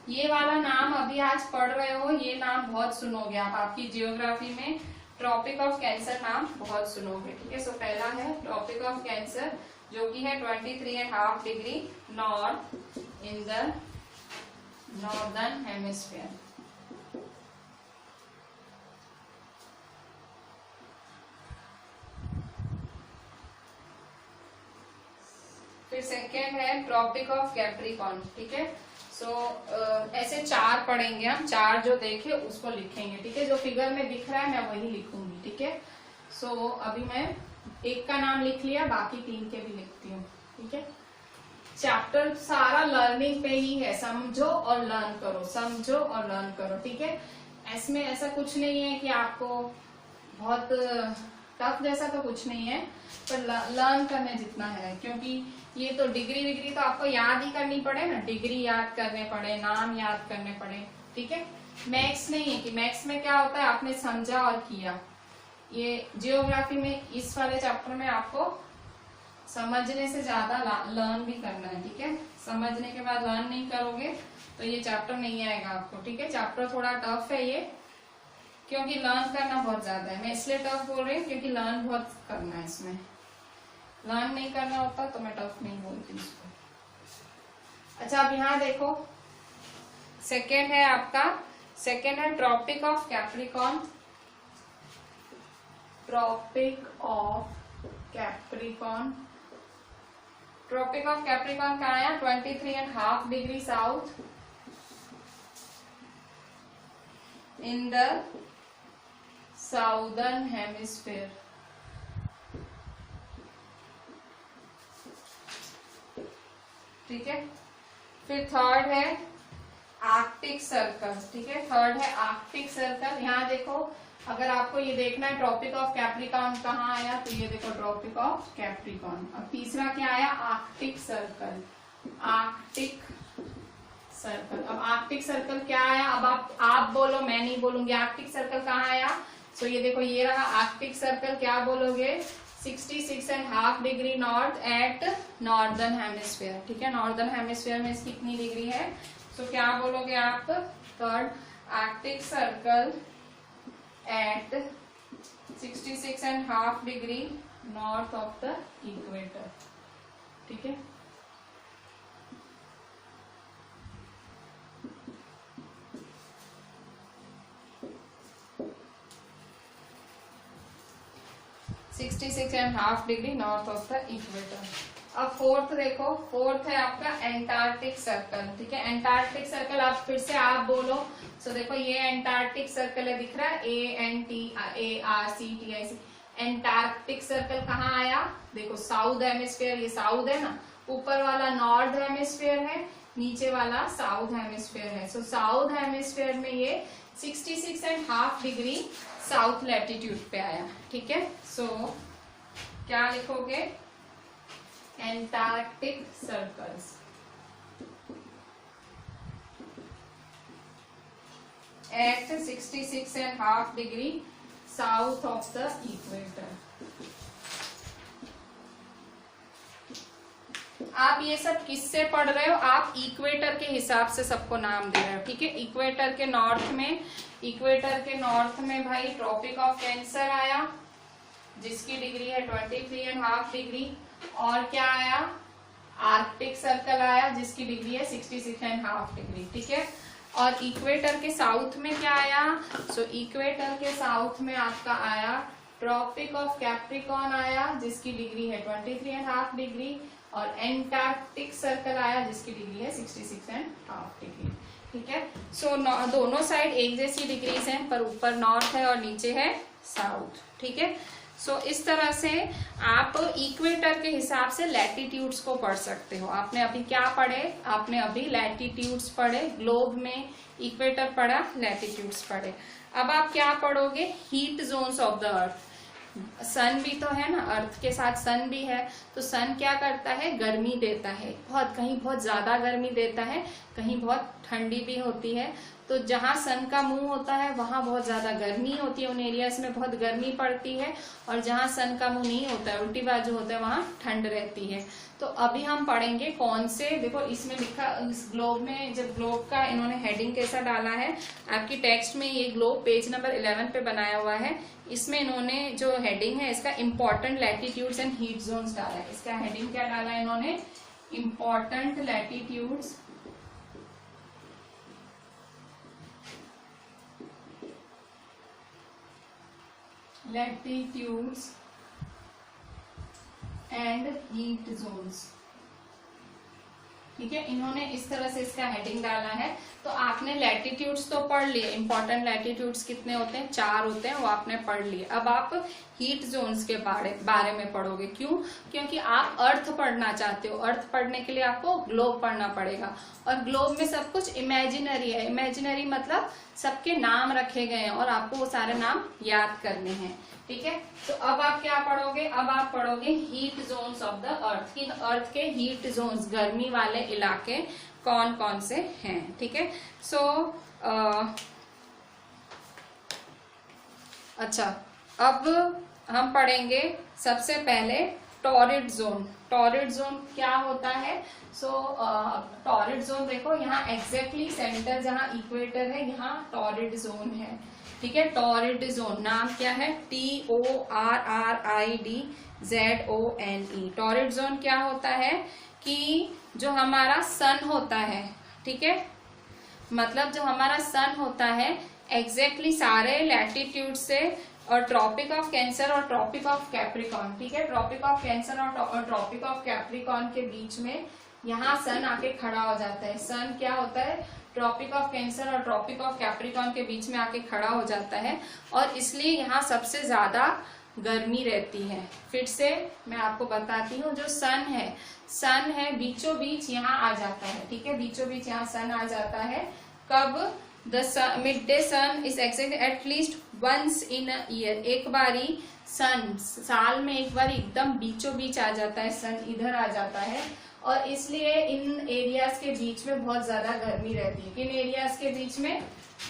ये वाला नाम अभी आज पढ़ रहे हो, ये नाम बहुत सुनोगे आप, आपकी जियोग्राफी में ट्रॉपिक ऑफ कैंसर नाम बहुत सुनोगे, ठीक है। सो पहला है ट्रॉपिक ऑफ कैंसर, जो कि है 23.5 degree north in the northern hemisphere. फिर सेकेंड है ट्रॉपिक ऑफ कैप्रिकॉर्न, ठीक है। सो ऐसे 4 पढ़ेंगे हम, 4 जो देखे उसको लिखेंगे, ठीक है। जो फिगर में दिख रहा है मैं वही लिखूंगी, ठीक है। सो अभी मैं एक का नाम लिख लिया, बाकी 3 के भी लिखती हूँ, ठीक है। चैप्टर सारा लर्निंग पे ही है, समझो और लर्न करो, समझो और लर्न करो, ठीक है। इसमें ऐसा कुछ नहीं है कि आपको बहुत टफ जैसा तो कुछ नहीं है, पर लर्न करने जितना है, क्योंकि ये तो डिग्री विग्री तो आपको याद ही करनी पड़े ना, डिग्री याद करने पड़े, नाम याद करने पड़े, ठीक है। मैथ्स नहीं है कि मैथ्स में क्या होता है आपने समझा और किया। ये जियोग्राफी में इस वाले चैप्टर में आपको समझने से ज्यादा लर्न भी करना है, ठीक है। समझने के बाद लर्न नहीं करोगे तो ये चैप्टर नहीं आएगा आपको, ठीक है। चैप्टर थोड़ा टफ है ये, क्योंकि लर्न करना बहुत ज्यादा है। मैं इसलिए टफ बोल रही हूँ क्योंकि लर्न बहुत करना है इसमें। लर्न नहीं करना होता तो मैं टफ नहीं बोलती इसको। अच्छा, अब यहाँ देखो, सेकेंड है आपका, सेकेंड है tropic of Capricorn. Tropic of Capricorn, tropic of Capricorn कहाँ आया? 23.5 degree south in the southern hemisphere, ठीक है। फिर थर्ड है आर्कटिक सर्कल, ठीक है। थर्ड है आर्कटिक सर्कल। यहाँ देखो, अगर आपको ये देखना है ट्रॉपिक ऑफ कैप्रिकॉर्न कहाँ आया, तो ये देखो ट्रॉपिक ऑफ कैप्रिकॉर्न। अब तीसरा क्या आया? Arctic circle, Arctic circle. अब आर्कटिक सर्कल क्या आया? अब आप बोलो, मैं नहीं बोलूंगी। आर्कटिक सर्कल कहाँ आया? सो ये देखो, ये रहा आर्कटिक सर्कल। क्या बोलोगे? 66.5 degree north at northern hemisphere, ठीक है। नॉर्दर्न हेमिस्फीयर में इसकी कितनी डिग्री है? तो क्या बोलोगे आप? Third, Arctic circle eight 66.5 degree north of the equator, ठीक है। (66.5 degree north of the equator. अब फोर्थ देखो, फोर्थ है आपका एंटार्क्टिक सर्कल, ठीक है। एंटार्क्टिक सर्कल आप फिर से आप बोलो। सो देखो, ये एंटार्क्टिक सर्कल है, दिख रहा है, ANTARCTIC। एंटार्क्टिक सर्कल कहाँ आया? देखो, साउथ हेमिस्फीयर, ये साउथ है ना, ऊपर वाला नॉर्थ हेमिस्फीयर है, नीचे वाला साउथ हेमिस्फीयर है। सो साउथ हेमिस्फीयर में ये 66.5 डिग्री साउथ लैटिट्यूड पे आया, ठीक है। सो क्या लिखोगे? Antarctic circles eight 66.5 degree south of the equator. आप ये सब किससे पढ़ रहे हो? आप इक्वेटर के हिसाब से सबको नाम दे रहे हो, ठीक है। इक्वेटर के नॉर्थ में, इक्वेटर के नॉर्थ में भाई ट्रॉपिक ऑफ कैंसर आया, जिसकी डिग्री है 23.5 डिग्री। और क्या आया? आर्कटिक सर्कल आया, जिसकी डिग्री है 66.5 डिग्री, ठीक है। और इक्वेटर के साउथ में क्या आया? सो इक्वेटर के साउथ में आपका आया ट्रॉपिक ऑफ कैप्रिकॉर्न आया, जिसकी डिग्री है 23.5 डिग्री। और एंटार्क्टिक सर्कल आया, जिसकी डिग्री है 66.5 डिग्री, ठीक है। सो दोनों साइड एक जैसी डिग्रीज हैं, पर ऊपर नॉर्थ है और नीचे है साउथ, ठीक है। सो इस तरह से आप इक्वेटर के हिसाब से लैटिट्यूड्स को पढ़ सकते हो। आपने अभी क्या पढ़े? आपने अभी लैटिट्यूड्स पढ़े, ग्लोब में इक्वेटर पढ़ा, लैटिट्यूड्स पढ़े। अब आप क्या पढ़ोगे? Heat zones of the earth. Sun भी तो है ना, अर्थ के साथ सन भी है। तो सन क्या करता है? गर्मी देता है, बहुत, कहीं बहुत ज्यादा गर्मी देता है, कहीं बहुत ठंडी भी होती है। तो जहाँ सन का मुंह होता है वहां बहुत ज्यादा गर्मी होती है, उन एरियाज में बहुत गर्मी पड़ती है। और जहाँ सन का मुंह नहीं होता है, उल्टी बाजू होता है, वहां ठंड रहती है। तो अभी हम पढ़ेंगे कौन से, देखो इसमें लिखा, इस ग्लोब में, जब ग्लोब का इन्होंने हेडिंग कैसा डाला है आपकी टेक्स्ट में, ये ग्लोब पेज नंबर 11 पे बनाया हुआ है। इसमें इन्होंने जो हेडिंग है इसका important latitudes and heat zones डाला है। इसका हेडिंग क्या डाला है इन्होंने? Important latitudes and heat zones। ठीक है, इन्होंने इस तरह से इसका हेडिंग डाला है। तो आपने लैटिट्यूड्स तो पढ़ लिए, इंपॉर्टेंट लैटिट्यूड्स कितने होते हैं, 4 होते हैं, वो आपने पढ़ लिए। अब आप हीट जोन्स के बारे में पढ़ोगे। क्यों? क्योंकि आप अर्थ पढ़ना चाहते हो। अर्थ पढ़ने के लिए आपको ग्लोब पढ़ना पड़ेगा, और ग्लोब में सब कुछ इमेजिनरी है। इमेजिनरी मतलब सबके नाम रखे गए हैं और आपको वो सारे नाम याद करने हैं। ठीक है, तो अब आप क्या पढ़ोगे, अब आप पढ़ोगे हीट जोन्स ऑफ द अर्थ, कि अर्थ के हीट जोन्स, गर्मी वाले इलाके कौन कौन से हैं। ठीक है, सो अच्छा, अब हम पढ़ेंगे सबसे पहले टॉरिड जोन। टॉरिड जोन क्या होता है? टॉरिड जोन देखो, यहाँ एग्जैक्टली सेंटर जहाँ इक्वेटर है, यहाँ टॉरिड जोन है। ठीक है, टॉरिड जोन नाम क्या है? TORRIDZONE। टॉरिड जोन क्या होता है कि जो हमारा सन होता है, ठीक है, मतलब जो हमारा सन होता है एग्जैक्टली सारे लैटिट्यूड से, और ट्रॉपिक ऑफ कैंसर और ट्रॉपिक ऑफ कैप्रिकॉन, ठीक है, ट्रॉपिक ऑफ कैंसर और ट्रॉपिक ऑफ कैप्रिकॉन के बीच में यहाँ सन आके खड़ा हो जाता है। सन क्या होता है? ट्रॉपिक ऑफ कैंसर और ट्रॉपिक ऑफ कैप्रिकॉन के बीच में आके खड़ा हो जाता है, और इसलिए यहाँ सबसे ज्यादा गर्मी रहती है। फिर से मैं आपको बताती हूँ, जो सन है बीचों बीच यहाँ आ जाता है। ठीक है, बीचों बीच यहाँ सन आ जाता है। कब? The midday sun is exactly at least once in a year. एक बारी सन, साल में एक बार एकदम बीचों बीच आ जाता है, सन इधर आ जाता है, और इसलिए इन एरियाज के बीच में बहुत ज्यादा गर्मी रहती है। किन एरियाज के बीच में?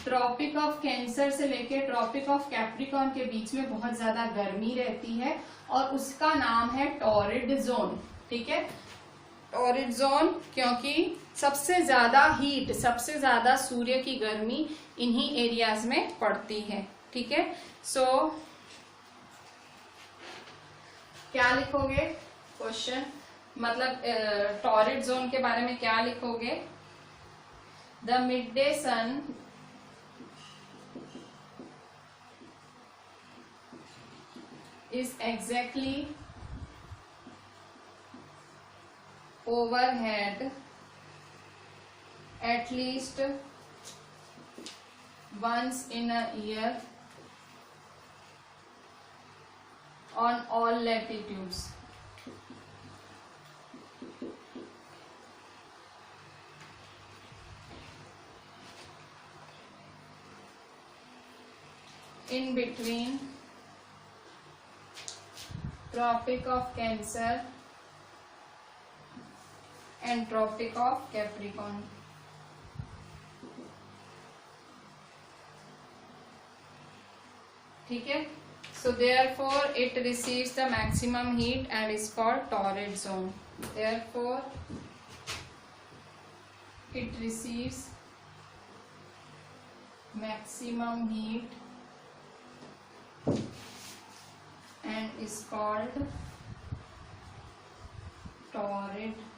ट्रॉपिक ऑफ कैंसर से लेके ट्रॉपिक ऑफ कैप्रिकॉन के बीच में बहुत ज्यादा गर्मी रहती है, और उसका नाम है टॉरिड जोन। ठीक है, टॉरिड जोन, क्योंकि सबसे ज्यादा हीट, सबसे ज्यादा सूर्य की गर्मी इन्हीं एरियाज में पड़ती है। ठीक है, सो क्या लिखोगे क्वेश्चन, मतलब टॉरिड जोन के बारे में क्या लिखोगे? The mid day sun is exactly overhead at least once in a year on all latitudes. In between Tropic of Cancer and Tropic of Capricorn. ठीक है, so therefore it receives the maximum heat and is called torrid zone. Therefore it receives maximum heat and is called torrid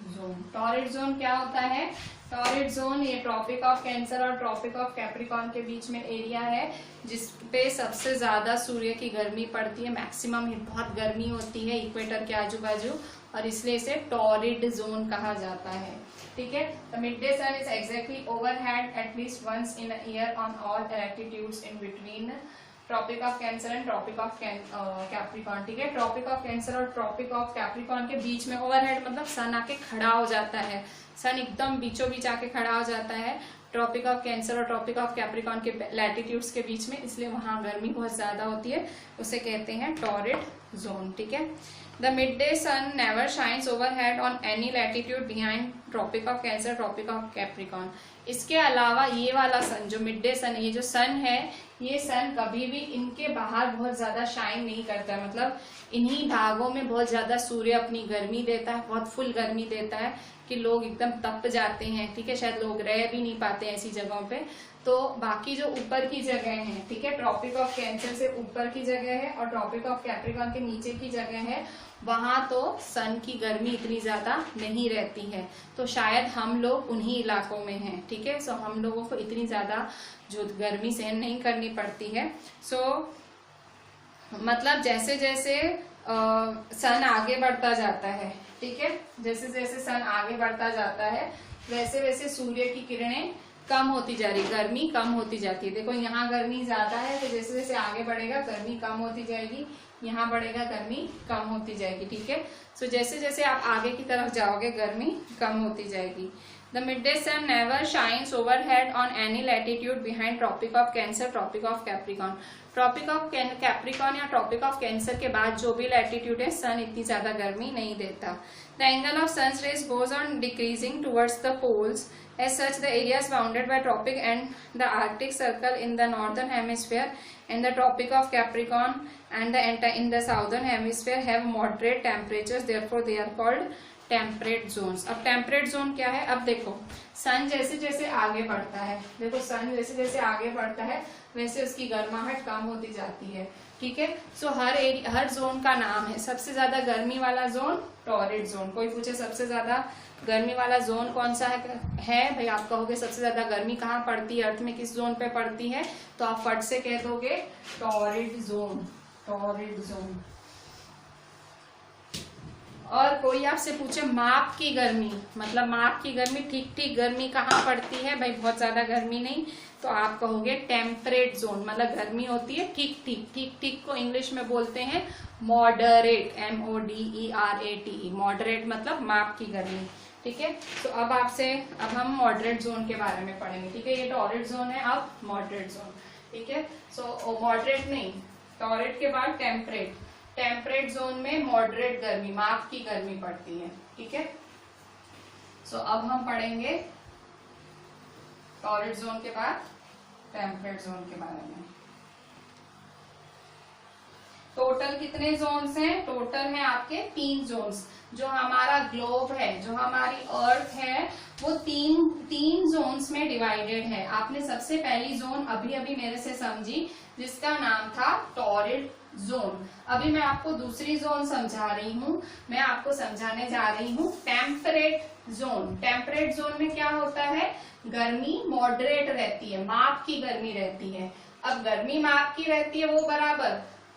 zone. Torrid zone क्या होता है? टॉरिड जोन ये ट्रॉपिक ऑफ कैंसर और ट्रॉपिक ऑफ कैप्रिकॉन के बीच में एरिया है, जिसपे सबसे ज्यादा सूर्य की गर्मी पड़ती है, मैक्सिमम बहुत गर्मी होती है इक्वेटर के आजू बाजू, और इसलिए इसे टॉरिड जोन कहा जाता है। ठीक है, the mid day sun is exactly overhead at least once in a year on all latitudes in between tropic of Cancer and tropic of Capricorn. ठीक है, ट्रॉपिक ऑफ कैंसर और ट्रॉपिक ऑफ कैप्रिकॉन के बीच में ओवरहेड मतलब सन आके खड़ा हो जाता है, सन एकदम बीचों बीच आके खड़ा हो जाता है ट्रॉपिक ऑफ कैंसर और ट्रॉपिक ऑफ कैप्रिकॉन के लैटिट्यूड्स के बीच में, इसलिए वहां गर्मी बहुत ज्यादा होती है, उसे कहते हैं टॉरिड जोन। ठीक है, the mid day sun never shines overhead on any latitude behind Tropic of Cancer tropic of Capricorn. इसके अलावा ये वाला सन जो मिड डे सन है, ये जो सन है, ये सन कभी भी इनके बाहर बहुत ज्यादा शाइन नहीं करता है, मतलब इन्हीं भागों में बहुत ज्यादा सूर्य अपनी गर्मी देता है, बहुत फुल गर्मी देता है कि लोग एकदम तप जाते हैं। ठीक है, शायद लोग रह भी नहीं पाते ऐसी जगहों पे। तो बाकी जो ऊपर की जगह है, ठीक है, ट्रॉपिक ऑफ कैंसर से ऊपर की जगह है और ट्रॉपिक ऑफ कैप्रिकॉन के नीचे की जगह है, वहां तो सन की गर्मी इतनी ज्यादा नहीं रहती है, तो शायद हम लोग उन्हीं इलाकों में हैं। ठीक है, सो हम लोगों को इतनी ज्यादा जो गर्मी सहन नहीं करनी पड़ती है। सो मतलब जैसे जैसे सन आगे बढ़ता जाता है, ठीक है, जैसे जैसे सन आगे बढ़ता जाता है वैसे वैसे सूर्य की किरणें कम होती जा रही, गर्मी कम होती जाती है। देखो यहाँ गर्मी ज्यादा है तो जैसे जैसे आगे बढ़ेगा गर्मी कम होती जाएगी, यहाँ बढ़ेगा गर्मी कम होती जाएगी, ठीक है। सो जैसे जैसे आप आगे की तरफ जाओगे गर्मी कम होती जाएगी। The midday sun never shines overhead on any latitude behind Tropic of Cancer, Tropic of Capricorn. Tropic of Capricorn या Tropic of Cancer के बाद जो भी latitude है सन इतनी ज्यादा गर्मी नहीं देता। The angle of sun's rays goes on decreasing towards the poles. As such, the areas bounded by tropic and the Arctic Circle in the northern hemisphere and the Tropic of Capricorn and in the southern hemisphere have moderate temperatures. Therefore, they are called temperate zones. अब टेम्परेट जोन क्या है, अब देखो सन जैसे जैसे आगे बढ़ता है, देखो सन जैसे जैसे आगे बढ़ता है वैसे उसकी गर्माहट कम होती जाती है, ठीक है। सो हर जोन का नाम है। सबसे ज्यादा गर्मी वाला जोन टॉरिड जोन। कोई पूछे सबसे ज्यादा गर्मी वाला जोन कौन सा है भाई, आप कहोगे सबसे ज्यादा गर्मी कहाँ पड़ती है, अर्थ में किस जोन पे पड़ती है, तो आप फट से कह दोगे टॉरिड जोन, टॉरिड जोन। और कोई आपसे पूछे माप की गर्मी, मतलब माप की गर्मी ठीक ठीक गर्मी कहाँ पड़ती है भाई, बहुत ज्यादा गर्मी नहीं, तो आप कहोगे टेम्परेट जोन। मतलब गर्मी होती है ठीक ठीक, ठीक ठीक को इंग्लिश में बोलते हैं मॉडरेट, MODERATE, मॉडरेट मतलब माप की गर्मी, ठीक है। तो अब हम मॉडरेट जोन के बारे में पढ़ेंगे, ठीक है। ये टॉरिड जोन है, अब मॉडरेट जोन, ठीक है। सो मॉडरेट नहीं, टॉरिड के बाद टेम्परेट। टेम्परेट जोन में मॉडरेट गर्मी, माप की गर्मी पड़ती है, ठीक है। सो अब हम पढ़ेंगे टॉरिड जोन के बाद टेम्परेट जोन के बारे में। टोटल कितने जोन्स हैं, टोटल है आपके 3 जोन्स। जो हमारा ग्लोब है, जो हमारी अर्थ है, वो तीन जोन्स में डिवाइडेड है। आपने सबसे पहली जोन अभी अभी मेरे से समझी जिसका नाम था टॉरिड जोन। अभी मैं आपको दूसरी जोन समझा रही हूँ, मैं आपको समझाने जा रही हूँ टेम्परेट जोन। टेम्परेट जोन में क्या होता है, गर्मी मॉडरेट रहती है, माप की गर्मी रहती है। अब गर्मी माप की रहती है वो बराबर,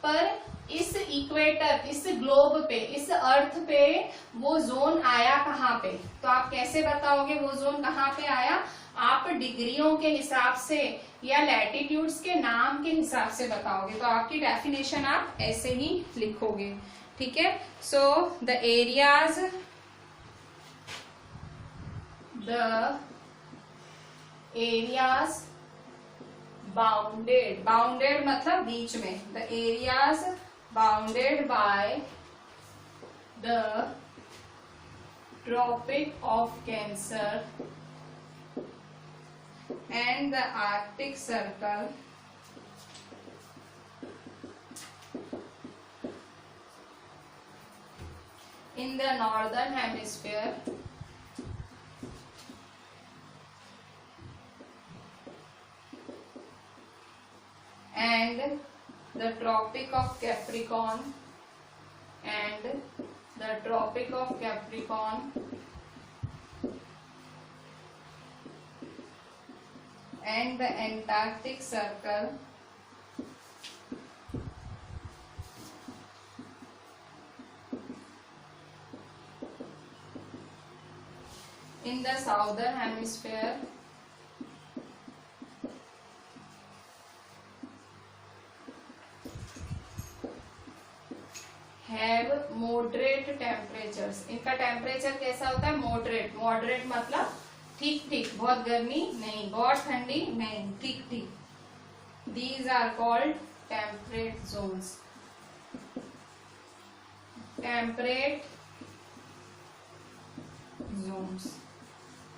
पर इस इक्वेटर, इस ग्लोब पे, इस अर्थ पे वो जोन आया कहाँ पे, तो आप कैसे बताओगे वो जोन कहाँ पे आया, आप डिग्रियों के हिसाब से या लैटिट्यूड्स के नाम के हिसाब से बताओगे। तो आपकी डेफिनेशन आप ऐसे ही लिखोगे, ठीक है। So the areas bounded, bounded मतलब बीच में, the areas bounded by the Tropic of Cancer and the Arctic Circle in the northern hemisphere and the Tropic of Capricorn and the Tropic of Capricorn and the Antarctic Circle in the southern hemisphere have moderate temperatures। इनका टेम्परेचर कैसा होता है, मॉडरेट। मॉडरेट मतलब ठीक ठीक, बहुत गर्मी नहीं, बहुत ठंडी नहीं, ठीक ठीक। These are called temperate zones, temperate zones,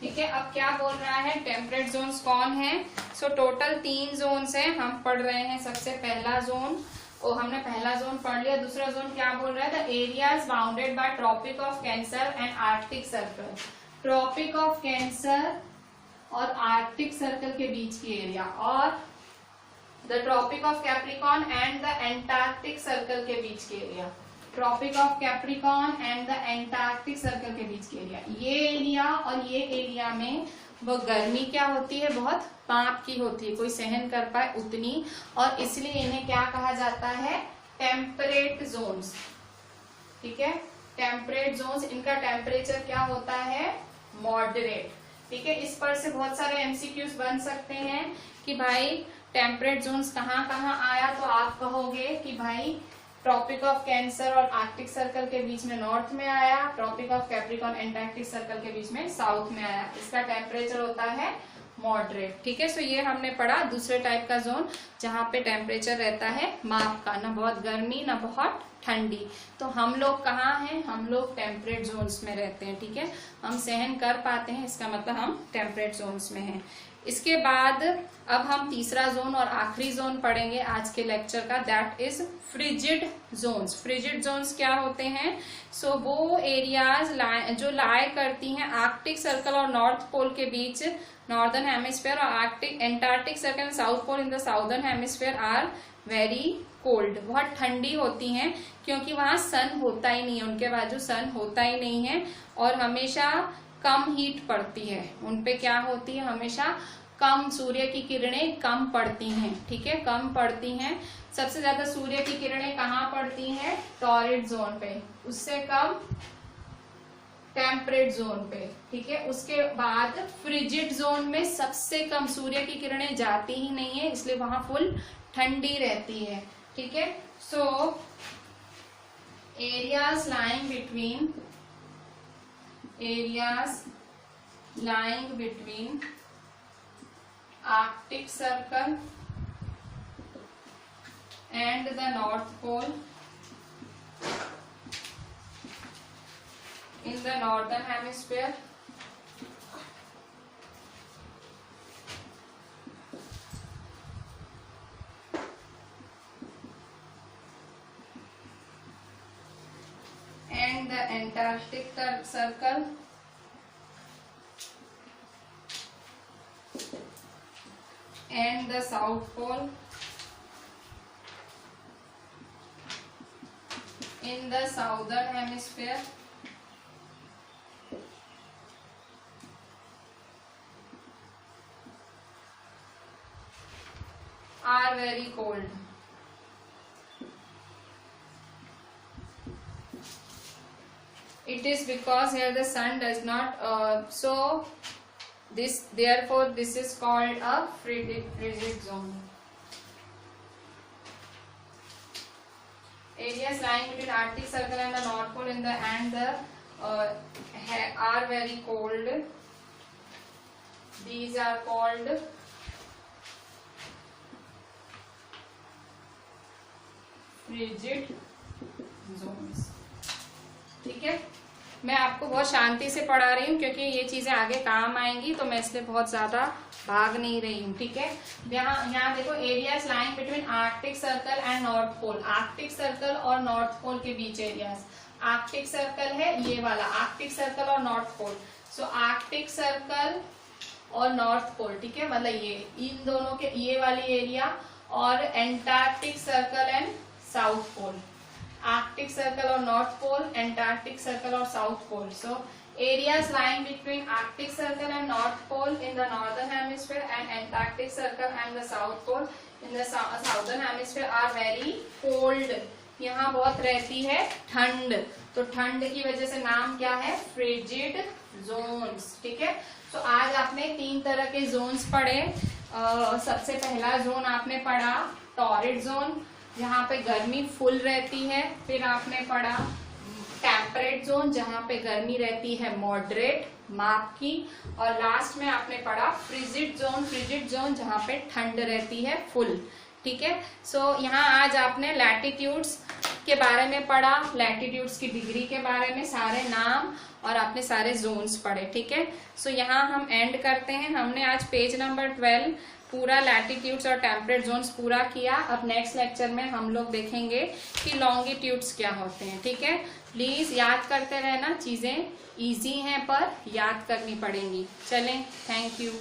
ठीक है। अब क्या बोल रहा है, टेम्परेट जोन्स कौन है। सो टोटल 3 जोन्स हैं, हम पढ़ रहे हैं सबसे पहला जोन, और हमने पहला जोन पढ़ लिया। दूसरा जोन क्या बोल रहा है, the areas bounded by Tropic of Cancer and Arctic Circle. Tropic of Cancer और आर्कटिक सर्कल के बीच की एरिया, और the Tropic of Capricorn and the Antarctic Circle के बीच की area. Tropic of Capricorn and the Antarctic Circle के बीच की एरिया, ये एरिया और ये एरिया में वो गर्मी क्या होती है, बहुत माप की होती है, कोई सहन कर पाए उतनी, और इसलिए इन्हें क्या कहा जाता है, टेम्परेट जोन्स। ठीक है। टेम्परेट जोन्स, इनका टेम्परेचर क्या होता है, मॉडरेट, ठीक है। इस पर से बहुत सारे एमसीक्यूज बन सकते हैं कि भाई टेम्परेट जोन्स कहाँ कहाँ आया, तो आप कहोगे कि भाई ट्रॉपिक ऑफ कैंसर और आर्कटिक सर्कल के बीच में नॉर्थ में आया, Tropic of Capricorn Antarctic Circle के बीच में साउथ में आया, इसका टेम्परेचर होता है मॉडरेट, ठीक है। सो ये हमने पढ़ा दूसरे टाइप का जोन जहाँ पे टेम्परेचर रहता है माप का, ना बहुत गर्मी ना बहुत ठंडी। तो हम लोग कहाँ हैं, हम लोग टेम्परेट जोन्स में रहते हैं, ठीक है। हम सहन कर पाते हैं, इसका मतलब हम टेम्परेट जोन्स में हैं। इसके बाद अब हम तीसरा जोन और आखिरी जोन पढ़ेंगे आज के लेक्चर का, that is frigid zones. Frigid zones क्या होते हैं, सो वो एरियाज जो लाई करती हैं आर्कटिक सर्कल और नॉर्थ पोल के बीच, नॉर्दर्न हेमिस्फीयर, और Arctic Antarctic Circle and South Pole in the southern hemisphere are very cold, बहुत ठंडी होती हैं क्योंकि वहां सन होता ही नहीं है, उनके बाजू सन होता ही नहीं है और हमेशा कम हीट पड़ती है, उनपे क्या होती है, हमेशा कम सूर्य की किरणें कम पड़ती हैं, ठीक है, कम पड़ती हैं। सबसे ज्यादा सूर्य की किरणें कहाँ पड़ती हैं, टॉरिड जोन पे, उससे कम टेम्परेट जोन पे, ठीक है। उसके बाद फ्रिजिड जोन में सबसे कम सूर्य की किरणें जाती ही नहीं है, इसलिए वहां फुल ठंडी रहती है, ठीक है। So areas lying between Arctic circle and the North Pole in the northern hemisphere and the Antarctic circle and the South Pole in the southern hemisphere are very cold. It is because here the sun does not therefore this is called a frigid zone. Areas lying between Arctic Circle and the North Pole are very cold. These are called frigid zones. ठीक है, मैं आपको बहुत शांति से पढ़ा रही हूँ क्योंकि ये चीजें आगे काम आएंगी, तो मैं इसलिए बहुत ज्यादा भाग नहीं रही हूँ, ठीक है। यहाँ देखो, areas lying between Arctic Circle and North Pole, Arctic Circle और नॉर्थ पोल के बीच एरियाज, आर्कटिक सर्कल है ये वाला, आर्कटिक सर्कल और North Pole, so Arctic Circle और नॉर्थ पोल, ठीक है, मतलब ये इन दोनों के ये वाली एरिया, और Antarctic Circle and South Pole, Arctic Circle और नॉर्थ पोल, एंटार्क्टिक सर्कल और south Pole. So areas lying between Arctic Circle and North Pole in the northern hemisphere and Antarctic Circle and the South Pole in the southern hemisphere are very cold. यहाँ बहुत रहती है ठंड, तो ठंड की वजह से नाम क्या है, फ्रिजिड जोन्स, ठीक है। तो आज आपने 3 तरह के जोन्स पढ़े। सबसे पहला जोन आपने पढ़ा टॉरिड जोन, जहाँ पे गर्मी फुल रहती है। फिर आपने पढ़ा टेम्परेट जोन, जहाँ पे गर्मी रहती है मॉडरेट माप की। और लास्ट में आपने पढ़ा फ्रिजिड जोन जहाँ पे ठंड रहती है फुल, ठीक है। सो यहाँ आज आपने लैटिट्यूड्स के बारे में पढ़ा, लैटिट्यूड्स की डिग्री के बारे में, सारे नाम और आपने सारे जोन्स पढ़े, ठीक है। सो यहाँ हम एंड करते हैं। हमने आज पेज नंबर 12 पूरा लैटिट्यूड्स और टेम्परेट जोन्स पूरा किया। अब नेक्स्ट लेक्चर में हम लोग देखेंगे कि लॉन्गिट्यूड्स क्या होते हैं, ठीक है। प्लीज याद करते रहना, चीजें इजी हैं पर याद करनी पड़ेंगी। चलें, थैंक यू।